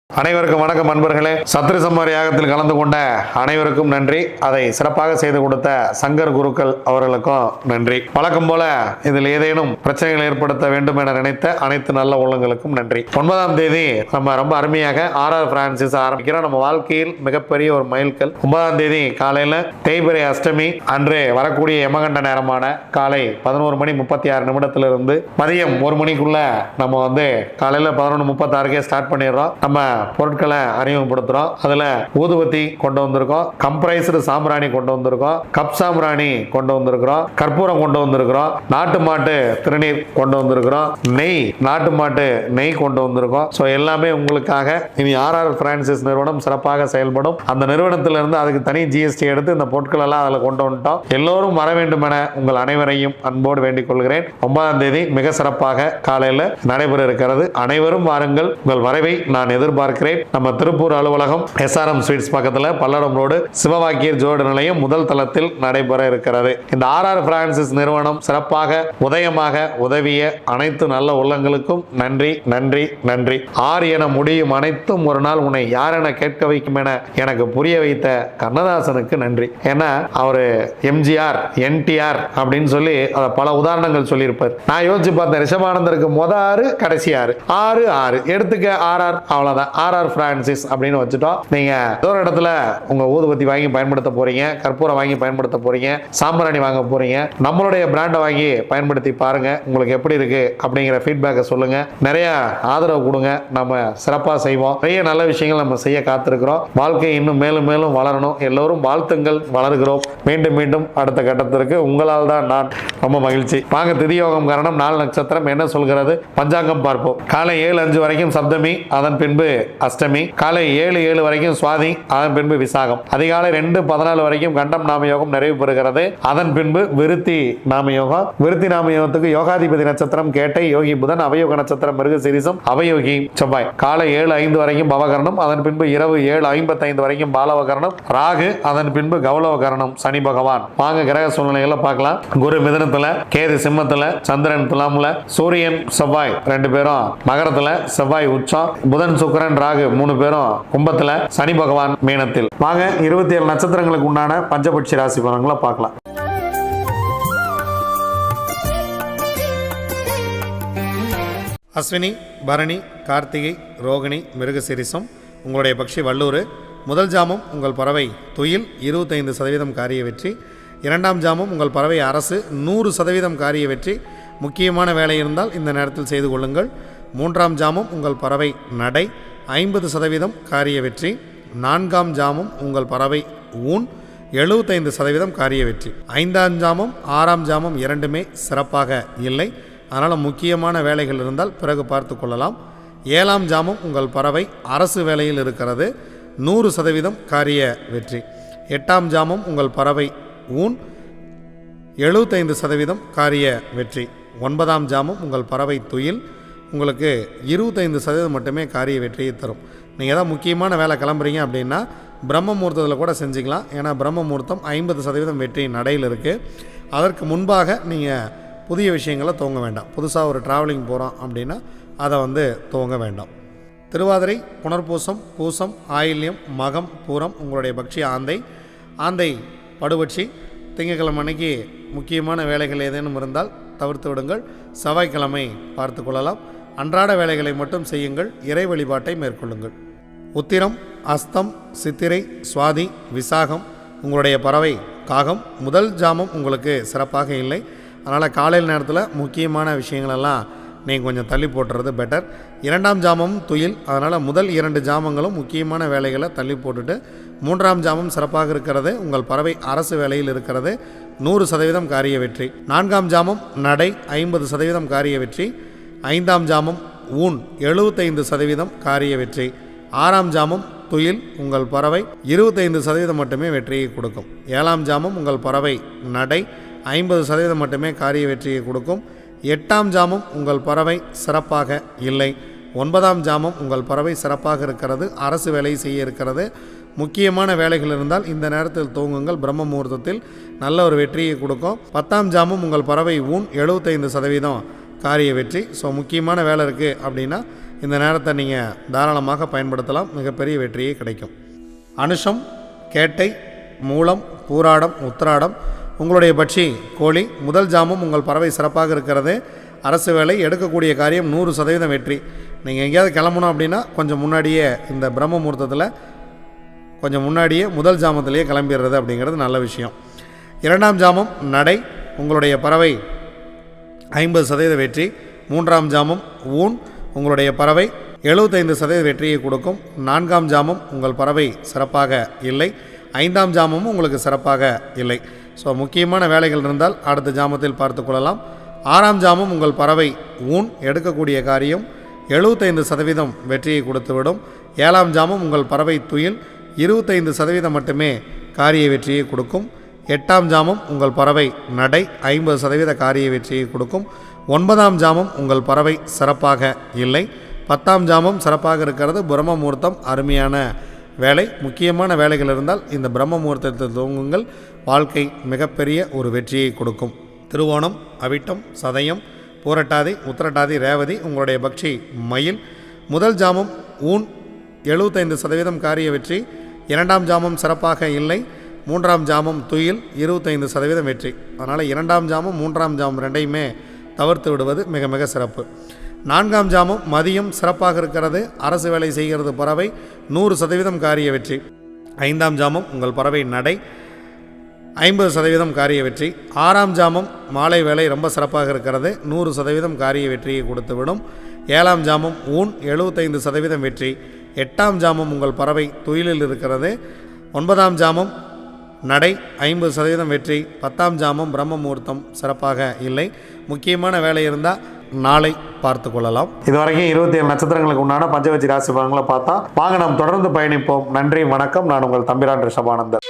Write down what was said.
அனைவருக்கும் வணக்கம் நண்பர்களே. சத்ரு சம்ஹார யாகத்தில் கலந்து கொண்ட அனைவருக்கும் நன்றி. அதை சிறப்பாக செய்து கொடுத்த சங்கர் குருக்கள் அவர்களுக்கும் நன்றி. வழக்கம் போல இதில் ஏதேனும் பிரச்சனைகள் ஏற்படுத்த வேண்டும் என நினைத்த அனைத்து நல்ல உள்ளங்களுக்கும் நன்றி. 9ஆம் தேதி நம்ம ரொம்ப அருமையாக RR பிரான்சிஸ் ஆரம்பிக்கிறோம். நம்ம வாழ்க்கையில் மிகப்பெரிய ஒரு மைல்கல். 9ஆம் தேதி காலையில் தேய்பிறை அஷ்டமி அன்று வரக்கூடிய யமகண்ட நேரமான காலை 11:36 மதியம் 1 மணிக்குள்ள நம்ம காலையில் 11:36 ஸ்டார்ட் பண்ணிடுறோம். நம்ம பொருட்களை அறிமுகப்படுத்துறோம். அதுல ஊதுபத்தி கொண்டு வந்திருக்கோம், கம்ப்ரைஸ்டு சாம்பிராணி கொண்டு வந்திருக்கோம், கப் சாம்பிராணி கொண்டு வந்திருக்கிறோம், கற்பூரம் கொண்டு வந்திருக்கிறோம், நாட்டு மாட்டு திருநீர் கொண்டு வந்திருக்கிறோம், நெய், நாட்டு மாட்டு நெய் கொண்டு வந்திருக்கோம். ஸோ எல்லாமே உங்களுக்காக. இனி RR பிரான்சிஸ் நிறுவனம் சிறப்பாக செயல்படும். அந்த நிறுவனத்திலிருந்து அதுக்கு தனி GST எடுத்து இந்த பொருட்கள் எல்லாம் அதில் கொண்டு வந்துட்டோம். எல்லோரும் வர வேண்டும் என உங்கள் அனைவரையும் அன்போடு வேண்டிக் கொள்கிறேன். 9ஆம் தேதி மிக சிறப்பாக காலையில் நடைபெற இருக்கிறது. அனைவரும் வாருங்கள். உங்கள் வரவை நான் எதிர்பார்க்கிறேன். நம்ம திருப்பூர் அலுவலகம் SRM ஸ்வீட்ஸ் பக்கத்தில் பல்லடம் ரோடு சிவவாக்கியர் ஜோடு நிலையம் முதல் தளத்தில் நடைபெற இருக்கிறது. இந்த RR பிரான்சிஸ் நிறுவனம் சிறப்பாக உதயமாக உதவிய அனைத்து நல்ல உள்ளங்களுக்கும் நன்றி நன்றி நன்றி. ஆர் என முடியும் அனைத்தும் ஒரு நாள் உன்னை யார் என கேட்க வைக்கும் என எனக்கு புரிய வைத்த கண்ணதாசனுக்கு நன்றி. ஏன்னா அவரு MGR NTR அப்படின்னு சொல்லி அதை பல உதாரணங்கள் சொல்லியிருப்பார். நான் யோசிச்சு பார்த்தேன், ரிஷபானந்தருக்கு மொத 6 கடைசி 6 எடுத்துக்க RR, அவ்வளவுதான். RR பிரான்சிஸ் அப்படின்னு வச்சுட்டோம். நீங்க ஒரு இடத்துல உங்க ஊதுபத்தி வாங்கி பயன்படுத்த போறீங்க, கற்பூரம் வாங்கி பயன்படுத்த போறீங்க, சாம்பிராணி வாங்க போறீங்க, நம்மளுடைய பிராண்டை வாங்கி பயன்படுத்தி பாருங்க. உங்களுக்கு எப்படி இருக்கு அப்படிங்கிற ஃபீட்பேக்கை சொல்லுங்க. நிறைய ஆதரவு கொடுங்க. நம்ம சிறப்பா செய்வோம். நிறைய நல்ல விஷயங்கள் நம்ம செய்ய காத்திருக்கிறோம். வாழ்க்கை இன்னும் மேலும் மேலும் வளரணும். எல்லோரும் வாழ்த்துங்கள். வளர்கிறோம். மீண்டும் மீண்டும் அடுத்த கட்டத்திற்கு உங்களால் தான் நான். ரொம்ப மகிழ்ச்சி. வாங்க, திதியோகம் காரணம் 4 நட்சத்திரம் என்ன சொல்கிறது பஞ்சாங்கம் பார்ப்போம். காலை 7:05 வரைக்கும் சப்தமி, அதன் பின்பு அஷ்டமி, காலை 7:07 வரைக்கும் சுவாதி, அதன் பின்பு விசாகம், அதிகாலை 2:14 வரைக்கும் கண்டம் நாமயோகம் நிறைவு பெறுகிறது. அதன் பின்பு விருத்தி நாமயோகம். விருத்தி நாமயோகத்துக்கு யோகாதிபதி நட்சத்திரம் கேட்டை, யோகி புதன், அவயோக நட்சத்திரம் மிருகசீரிசம், அவயோகி செவ்வாய். காலை 7:05 வரைக்கும் பவகரணம், அதன் பின்பு இரவு 7:55 வரைக்கும் பாலவகரணம், ராகு, அதன் பின்பு கௌலவகரணம் சனி பகவான். வாங்க கிரக சூழ்நிலைகளை பார்க்கலாம். குரு மிதுனத்துல, கேது சிம்மத்துல, சந்திரன் துலாம்ல, சூரியன் செவ்வாய் 2 பேரும் மகரத்துல, செவ்வாய் உச்சம், புதன் சுக்கிரன் ராகு 3 பேரும் கும்பத்துல, சனி பகவான் மீனத்தில். வாங்க 27 நட்சத்திரங்களுக்கு உண்டான பஞ்சபட்சி ராசி பலன்களை பார்க்கலாம். அஸ்வினி, பரணி, கார்த்திகை, ரோகிணி, மிருகசீரிசம் உங்களுடைய பட்சி வல்லூர். முதல் ஜாமம் உங்கள் பறவை துயில் 25% காரிய வெற்றி. 2ஆம் ஜாமம் உங்கள் பறவை அரசு 100% காரிய வெற்றி. முக்கியமான வேலை இருந்தால் இந்த நேரத்தில் செய்து கொள்ளுங்கள். 3ஆம் ஜாமம் உங்கள் பறவை நடை 50% காரிய வெற்றி. 4ஆம் ஜாமம் உங்கள் பறவை ஊன் 75% காரிய வெற்றி. 5ஆம் ஜாமம் 6ஆம் ஜாமம் இரண்டுமே சிறப்பாக இல்லை. அதனால் முக்கியமான வேலைகள் இருந்தால் பிறகு பார்த்து கொள்ளலாம். 7ஆம் ஜாமம் உங்கள் பறவை அரசு வேலையில் இருக்கிறது 100% காரிய வெற்றி. 8ஆம் ஜாமம் உங்கள் பறவை ஊன் 75% காரிய வெற்றி. 9ஆம் ஜாமம் உங்கள் பறவை துயில் உங்களுக்கு 25% மட்டுமே காரிய வெற்றியை தரும். நீங்கள் ஏதாவது முக்கியமான வேலை கிளம்புறீங்க அப்படின்னா பிரம்ம முகூர்த்தத்தில் கூட செஞ்சுக்கலாம். ஏன்னா பிரம்ம முகூர்த்தம் 50% வெற்றி நடையில் இருக்குது. அதற்கு முன்பாக நீங்கள் புதிய விஷயங்களை துவங்க வேண்டாம். புதுசாக ஒரு ட்ராவலிங் போகிறோம் அப்படின்னா அதை துவங்க வேண்டாம். திருவாதிரை, புனர்பூசம், பூசம், ஆயில்யம், மகம், பூரம் உங்களுடைய பக்ஷி ஆந்தை படுபட்சி. திங்கட்கிழமை அன்னைக்கு முக்கியமான வேலைகள் ஏதேனும் இருந்தால் தவிர்த்து விடுங்கள். செவ்வாய்க்கிழமை பார்த்து கொள்ளலாம். அன்றாட வேலைகளை மட்டும் செய்யுங்கள். இறை வழிபாட்டை மேற்கொள்ளுங்கள். உத்திரம், அஸ்தம், சித்திரை, சுவாதி, விசாகம் உங்களுடைய பறவை காகம். முதல் ஜாமம் உங்களுக்கு சிறப்பாக இல்லை. அதனால் காலையில் நேரத்தில் முக்கியமான விஷயங்களெல்லாம் நீங்கள் கொஞ்சம் தள்ளி போட்டுறது பெட்டர். 2ஆம் ஜாமம் துயில். அதனால் முதல் 2 ஜாமங்களும் முக்கியமான வேலைகளை தள்ளி போட்டுட்டு 3ஆம் ஜாமம் சிறப்பாக இருக்கிறது. உங்கள் பறவை அரசு வேலையில் இருக்கிறது 100% காரிய வெற்றி. 4ஆம் ஜாமம் நடை 50% காரிய வெற்றி. 5ஆம் ஜாமம் ஊன் 75% காரிய வெற்றி. 6ஆம் ஜாமம் துயில் உங்கள் பறவை 25% மட்டுமே வெற்றியை கொடுக்கும். 7ஆம் ஜாமம் உங்கள் பறவை நடை 50% மட்டுமே காரிய வெற்றியை கொடுக்கும். 8ஆம் ஜாமம் உங்கள் பறவை சிறப்பாக இல்லை. 9ஆம் ஜாமம் உங்கள் பறவை சிறப்பாக இருக்கிறது. அரசு வேலை செய்ய இருக்கிறது. முக்கியமான வேலைகள் இருந்தால் இந்த நேரத்தில் தூங்குங்கள். பிரம்ம முகூர்த்தத்தில் நல்ல ஒரு வெற்றியை கொடுக்கும். 10ஆம் ஜாமம் உங்கள் பறவை ஊன் 75% காரிய வெற்றி. ஸோ முக்கியமான வேலை இருக்குது அப்படின்னா இந்த நேரத்தை நீங்கள் தாராளமாக பயன்படுத்தலாம். மிகப்பெரிய வெற்றியே கிடைக்கும். அனுஷம், கேட்டை, மூலம், பூராடம், உத்திராடம் உங்களுடைய பட்சி கோழி. முதல் ஜாமம் உங்கள் பறவை சிறப்பாக இருக்கிறது. அரசு வேலை, எடுக்கக்கூடிய காரியம் 100% வெற்றி. நீங்கள் எங்கேயாவது கிளம்பணும் அப்படின்னா கொஞ்சம் முன்னாடியே இந்த பிரம்ம முகூர்த்தத்தில் கொஞ்சம் முன்னாடியே முதல் ஜாமத்திலேயே கிளம்பிடுறது அப்படிங்கிறது நல்ல விஷயம். இரண்டாம் ஜாமம் நடை, உங்களுடைய பறவை 50% வெற்றி. மூன்றாம் ஜாமம் ஊன், உங்களுடைய பறவை 75% வெற்றியை கொடுக்கும். நான்காம் ஜாமம் உங்கள் பறவை சிறப்பாக இல்லை. ஐந்தாம் ஜாமமும் உங்களுக்கு சிறப்பாக இல்லை. ஸோ முக்கியமான வேலைகள் இருந்தால் அடுத்த ஜாமத்தில் பார்த்து கொள்ளலாம். ஆறாம் ஜாமம் உங்கள் பறவை ஊன், எடுக்கக்கூடிய காரியம் 75% வெற்றியை கொடுத்துவிடும். ஏழாம் ஜாமம் உங்கள் பறவை துயில், 25% மட்டுமே காரிய வெற்றியை கொடுக்கும். எட்டாம் ஜாமம் உங்கள் பறவை நடை, 50% காரிய வெற்றியை கொடுக்கும். ஒன்பதாம் ஜாமம் உங்கள் பறவை சிறப்பாக இல்லை. 10ஆம் ஜாமம் சிறப்பாக இருக்கிறது. பிரம்ம முகூர்த்தம் அருமையான வேலை. முக்கியமான வேலைகள் இருந்தால் இந்த பிரம்ம முகூர்த்தத்தில் துவங்குங்கள். வாழ்க்கை மிகப்பெரிய ஒரு வெற்றியை கொடுக்கும். திருவோணம், அவிட்டம், சதயம், பூரட்டாதி, உத்திரட்டாதி, ரேவதி உங்களுடைய பக்ஷி மயில். முதல் ஜாமம் ஊன் 75% காரிய வெற்றி. இரண்டாம் ஜாமம் சிறப்பாக இல்லை. மூன்றாம் ஜாமம் துயில், 25% வெற்றி. அதனால் இரண்டாம் ஜாமம் மூன்றாம் ஜாமம் ரெண்டையுமே தவிர்த்து விடுவது மிக மிக சிறப்பு. நான்காம் ஜாமம் மதியம் சிறப்பாக இருக்கிறது. அரசு வேலை செய்கிறது பறவை, 100% காரிய வெற்றி. ஐந்தாம் ஜாமம் உங்கள் பறவை நடை, 50% காரிய வெற்றி. ஆறாம் ஜாமம் மாலை வேலை ரொம்ப சிறப்பாக இருக்கிறது, 100% காரிய வெற்றியை கொடுத்துவிடும். ஏழாம் ஜாமம் ஊன் 75% வெற்றி. எட்டாம் ஜாமம் உங்கள் பறவை துயிலில் இருக்கிறது. ஒன்பதாம் ஜாமம் நடை 50% வெற்றி. 10ஆம் ஜாமம் பிரம்ம முகூர்த்தம் சிறப்பாக இல்லை. முக்கியமான வேலை இருந்தால் நாளை பார்த்து கொள்ளலாம். இதுவரைக்கும் 27 நட்சத்திரங்களுக்கு உண்டான பஞ்சவச்சி ராசி பலன்களை பார்த்தா வாங்க நாம் தொடர்ந்து பயணிப்போம். நன்றி, வணக்கம். நான் உங்கள் தம்பிரான் ரிஷபானந்தர்.